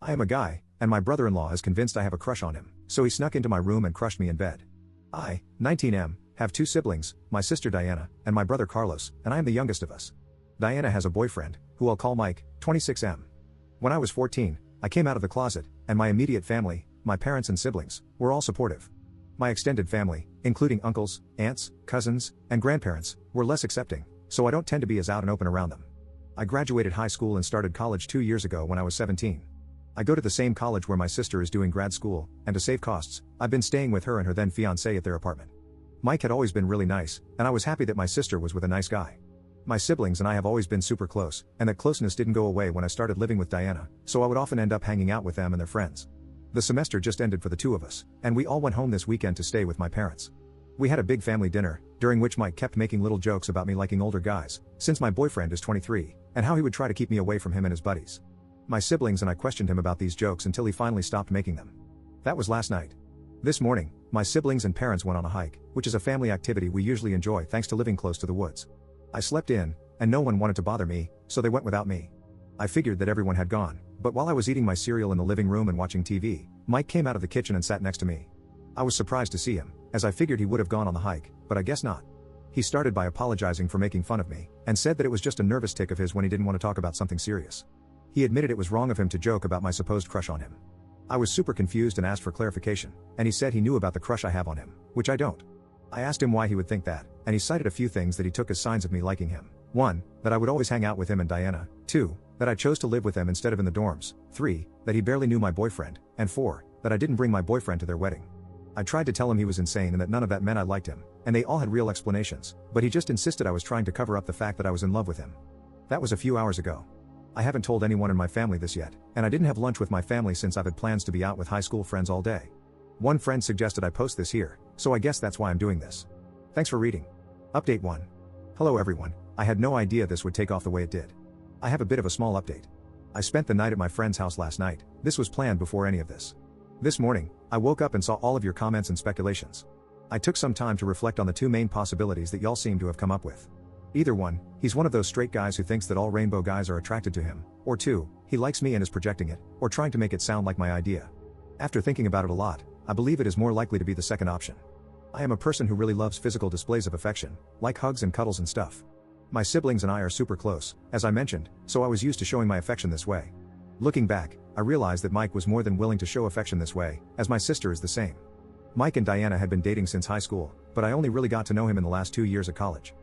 I am a guy, and my brother-in-law is convinced I have a crush on him, so he snuck into my room and crushed me in bed. I, 19M, have two siblings, my sister Diana, and my brother Carlos, and I am the youngest of us. Diana has a boyfriend, who I'll call Mike, 26M. When I was 14, I came out of the closet, and my immediate family, my parents and siblings, were all supportive. My extended family, including uncles, aunts, cousins, and grandparents, were less accepting, so I don't tend to be as out and open around them. I graduated high school and started college 2 years ago when I was 17. I go to the same college where my sister is doing grad school, and to save costs, I've been staying with her and her then fiancé at their apartment. Mike had always been really nice, and I was happy that my sister was with a nice guy. My siblings and I have always been super close, and that closeness didn't go away when I started living with Diana, so I would often end up hanging out with them and their friends. The semester just ended for the two of us, and we all went home this weekend to stay with my parents. We had a big family dinner, during which Mike kept making little jokes about me liking older guys, since my boyfriend is 23, and how he would try to keep me away from him and his buddies. My siblings and I questioned him about these jokes until he finally stopped making them. That was last night. This morning, my siblings and parents went on a hike, which is a family activity we usually enjoy thanks to living close to the woods. I slept in, and no one wanted to bother me, so they went without me. I figured that everyone had gone, but while I was eating my cereal in the living room and watching TV, Mike came out of the kitchen and sat next to me. I was surprised to see him, as I figured he would have gone on the hike, but I guess not. He started by apologizing for making fun of me, and said that it was just a nervous tic of his when he didn't want to talk about something serious. He admitted it was wrong of him to joke about my supposed crush on him. I was super confused and asked for clarification, and he said he knew about the crush I have on him, which I don't. I asked him why he would think that, and he cited a few things that he took as signs of me liking him. 1. That I would always hang out with him and Diana. 2. That I chose to live with them instead of in the dorms. 3. That he barely knew my boyfriend. And 4. That I didn't bring my boyfriend to their wedding. I tried to tell him he was insane and that none of that meant I liked him, and they all had real explanations, but he just insisted I was trying to cover up the fact that I was in love with him. That was a few hours ago. I haven't told anyone in my family this yet, and I didn't have lunch with my family since I've had plans to be out with high school friends all day. One friend suggested I post this here, so I guess that's why I'm doing this. Thanks for reading. Update 1. Hello everyone, I had no idea this would take off the way it did. I have a bit of a small update. I spent the night at my friend's house last night. This was planned before any of this. This morning, I woke up and saw all of your comments and speculations. I took some time to reflect on the two main possibilities that y'all seem to have come up with. Either 1, he's one of those straight guys who thinks that all rainbow guys are attracted to him, or 2, he likes me and is projecting it, or trying to make it sound like my idea. After thinking about it a lot, I believe it is more likely to be the second option. I am a person who really loves physical displays of affection, like hugs and cuddles and stuff. My siblings and I are super close, as I mentioned, so I was used to showing my affection this way. Looking back, I realized that Mike was more than willing to show affection this way, as my sister is the same. Mike and Diana had been dating since high school, but I only really got to know him in the last 2 years at college.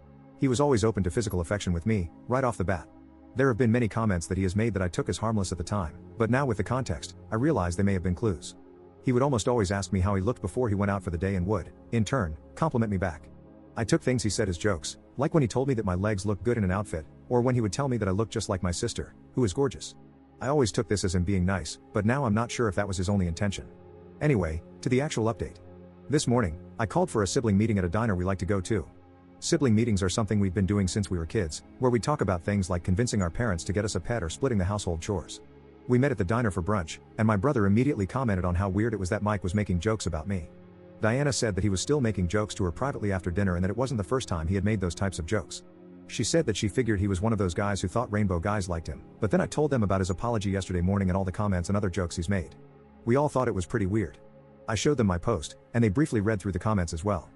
He was always open to physical affection with me, right off the bat. There have been many comments that he has made that I took as harmless at the time, but now with the context, I realize they may have been clues. He would almost always ask me how he looked before he went out for the day and would, in turn, compliment me back. I took things he said as jokes, like when he told me that my legs looked good in an outfit, or when he would tell me that I looked just like my sister, who is gorgeous. I always took this as him being nice, but now I'm not sure if that was his only intention. Anyway, to the actual update. This morning, I called for a sibling meeting at a diner we like to go to. Sibling meetings are something we've been doing since we were kids, where we talk about things like convincing our parents to get us a pet or splitting the household chores. We met at the diner for brunch, and my brother immediately commented on how weird it was that Mike was making jokes about me. Diana said that he was still making jokes to her privately after dinner and that it wasn't the first time he had made those types of jokes. She said that she figured he was one of those guys who thought rainbow guys liked him, but then I told them about his apology yesterday morning and all the comments and other jokes he's made. We all thought it was pretty weird. I showed them my post, and they briefly read through the comments as well.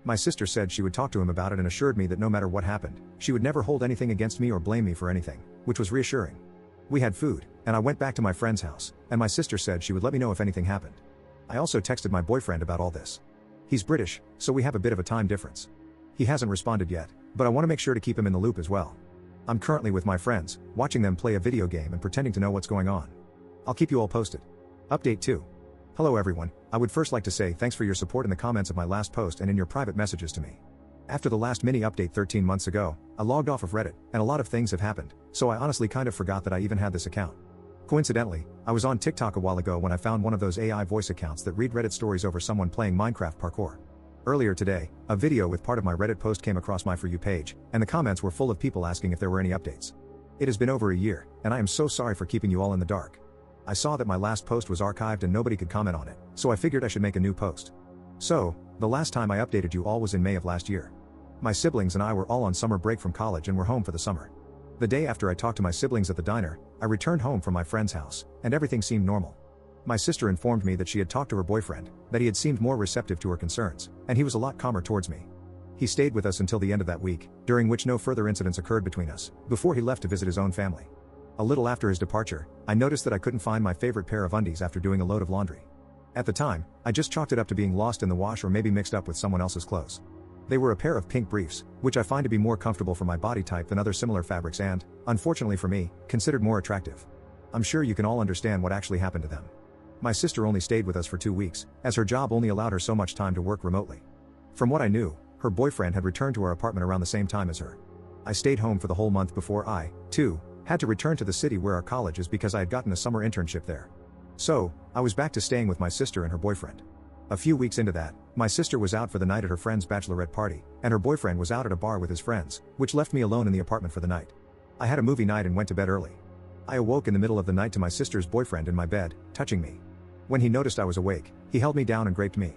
My sister said she would talk to him about it and assured me that no matter what happened, she would never hold anything against me or blame me for anything, which was reassuring. We had food, and I went back to my friend's house, and my sister said she would let me know if anything happened. I also texted my boyfriend about all this. He's British, so we have a bit of a time difference. He hasn't responded yet, but I want to make sure to keep him in the loop as well. I'm currently with my friends, watching them play a video game and pretending to know what's going on. I'll keep you all posted. Update 2. Hello everyone, I would first like to say thanks for your support in the comments of my last post and in your private messages to me. After the last mini update 13 months ago, I logged off of Reddit, and a lot of things have happened, so I honestly kind of forgot that I even had this account. Coincidentally, I was on TikTok a while ago when I found one of those AI voice accounts that read Reddit stories over someone playing Minecraft parkour. Earlier today, a video with part of my Reddit post came across my For You page, and the comments were full of people asking if there were any updates. It has been over a year, and I am so sorry for keeping you all in the dark. I saw that my last post was archived and nobody could comment on it, so I figured I should make a new post. So, the last time I updated you all was in May of last year. My siblings and I were all on summer break from college and were home for the summer. The day after I talked to my siblings at the diner, I returned home from my friend's house, and everything seemed normal. My sister informed me that she had talked to her boyfriend, that he had seemed more receptive to her concerns, and he was a lot calmer towards me. He stayed with us until the end of that week, during which no further incidents occurred between us, before he left to visit his own family. A little after his departure, I noticed that I couldn't find my favorite pair of undies after doing a load of laundry. At the time, I just chalked it up to being lost in the wash or maybe mixed up with someone else's clothes. They were a pair of pink briefs, which I find to be more comfortable for my body type than other similar fabrics and, unfortunately for me, considered more attractive. I'm sure you can all understand what actually happened to them. My sister only stayed with us for 2 weeks, as her job only allowed her so much time to work remotely. From what I knew, her boyfriend had returned to our apartment around the same time as her. I stayed home for the whole month before I, too, had to return to the city where our college is because I had gotten a summer internship there. So, I was back to staying with my sister and her boyfriend. A few weeks into that, my sister was out for the night at her friend's bachelorette party, and her boyfriend was out at a bar with his friends, which left me alone in the apartment for the night. I had a movie night and went to bed early. I awoke in the middle of the night to my sister's boyfriend in my bed, touching me. When he noticed I was awake, he held me down and raped me.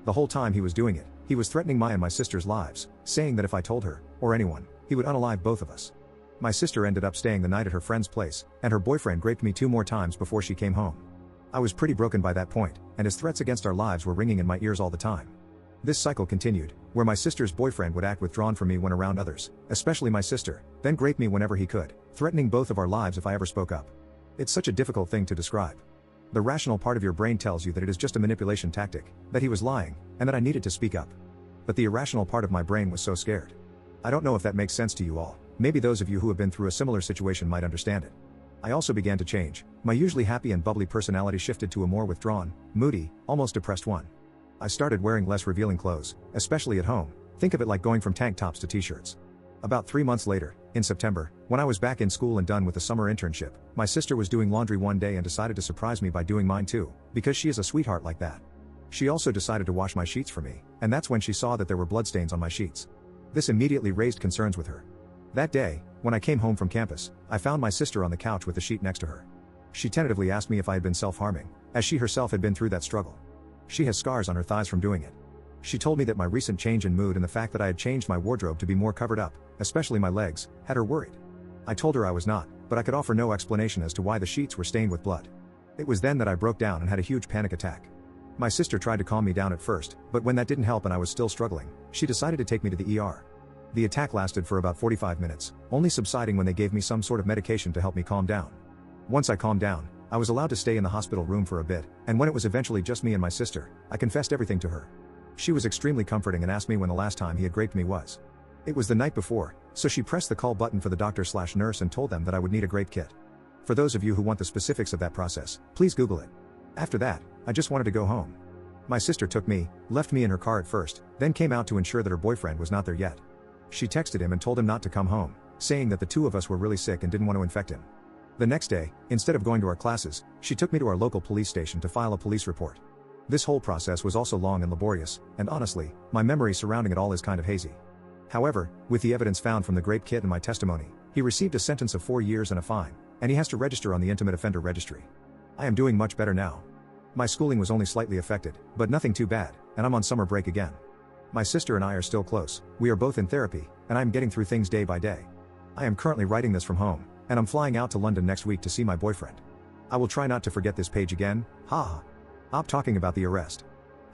The whole time he was doing it, he was threatening my and my sister's lives, saying that if I told her, or anyone, he would unalive both of us. My sister ended up staying the night at her friend's place, and her boyfriend raped me 2 more times before she came home. I was pretty broken by that point, and his threats against our lives were ringing in my ears all the time. This cycle continued, where my sister's boyfriend would act withdrawn from me when around others, especially my sister, then rape me whenever he could, threatening both of our lives if I ever spoke up. It's such a difficult thing to describe. The rational part of your brain tells you that it is just a manipulation tactic, that he was lying, and that I needed to speak up. But the irrational part of my brain was so scared. I don't know if that makes sense to you all. Maybe those of you who have been through a similar situation might understand it. I also began to change. My usually happy and bubbly personality shifted to a more withdrawn, moody, almost depressed one. I started wearing less revealing clothes, especially at home. Think of it like going from tank tops to t-shirts. About 3 months later, in September, when I was back in school and done with the summer internship, my sister was doing laundry one day and decided to surprise me by doing mine too, because she is a sweetheart like that. She also decided to wash my sheets for me, and that's when she saw that there were bloodstains on my sheets. This immediately raised concerns with her. That day, when I came home from campus, I found my sister on the couch with the sheet next to her. She tentatively asked me if I had been self-harming, as she herself had been through that struggle. She has scars on her thighs from doing it. She told me that my recent change in mood and the fact that I had changed my wardrobe to be more covered up, especially my legs, had her worried. I told her I was not, but I could offer no explanation as to why the sheets were stained with blood. It was then that I broke down and had a huge panic attack. My sister tried to calm me down at first, but when that didn't help and I was still struggling, she decided to take me to the ER. The attack lasted for about 45 minutes, only subsiding when they gave me some sort of medication to help me calm down. Once I calmed down, I was allowed to stay in the hospital room for a bit, and when it was eventually just me and my sister, I confessed everything to her. She was extremely comforting and asked me when the last time he had raped me was. It was the night before, so she pressed the call button for the doctor/nurse and told them that I would need a rape kit. For those of you who want the specifics of that process, please Google it. After that, I just wanted to go home. My sister took me, left me in her car at first, then came out to ensure that her boyfriend was not there yet. She texted him and told him not to come home, saying that the two of us were really sick and didn't want to infect him. The next day, instead of going to our classes, she took me to our local police station to file a police report. This whole process was also long and laborious, and honestly, my memory surrounding it all is kind of hazy. However, with the evidence found from the rape kit and my testimony, he received a sentence of 4 years and a fine, and he has to register on the Intimate Offender Registry. I am doing much better now. My schooling was only slightly affected, but nothing too bad, and I'm on summer break again. My sister and I are still close, we are both in therapy, and I am getting through things day by day. I am currently writing this from home, and I'm flying out to London next week to see my boyfriend. I will try not to forget this page again, haha. Op talking about the arrest.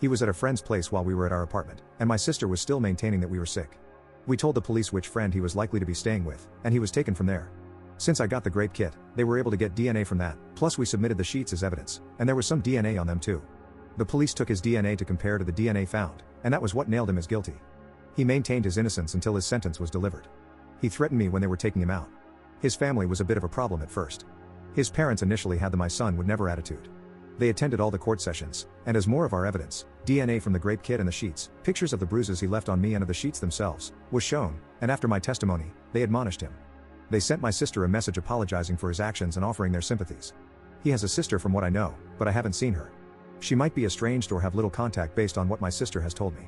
He was at a friend's place while we were at our apartment, and my sister was still maintaining that we were sick. We told the police which friend he was likely to be staying with, and he was taken from there. Since I got the rape kit, they were able to get DNA from that, plus we submitted the sheets as evidence, and there was some DNA on them too. The police took his DNA to compare to the DNA found, and that was what nailed him as guilty. He maintained his innocence until his sentence was delivered. He threatened me when they were taking him out. His family was a bit of a problem at first. His parents initially had the "my son would never" attitude. They attended all the court sessions, and as more of our evidence, DNA from the rape kit and the sheets, pictures of the bruises he left on me and of the sheets themselves, was shown, and after my testimony, they admonished him. They sent my sister a message apologizing for his actions and offering their sympathies. He has a sister from what I know, but I haven't seen her. She might be estranged or have little contact based on what my sister has told me.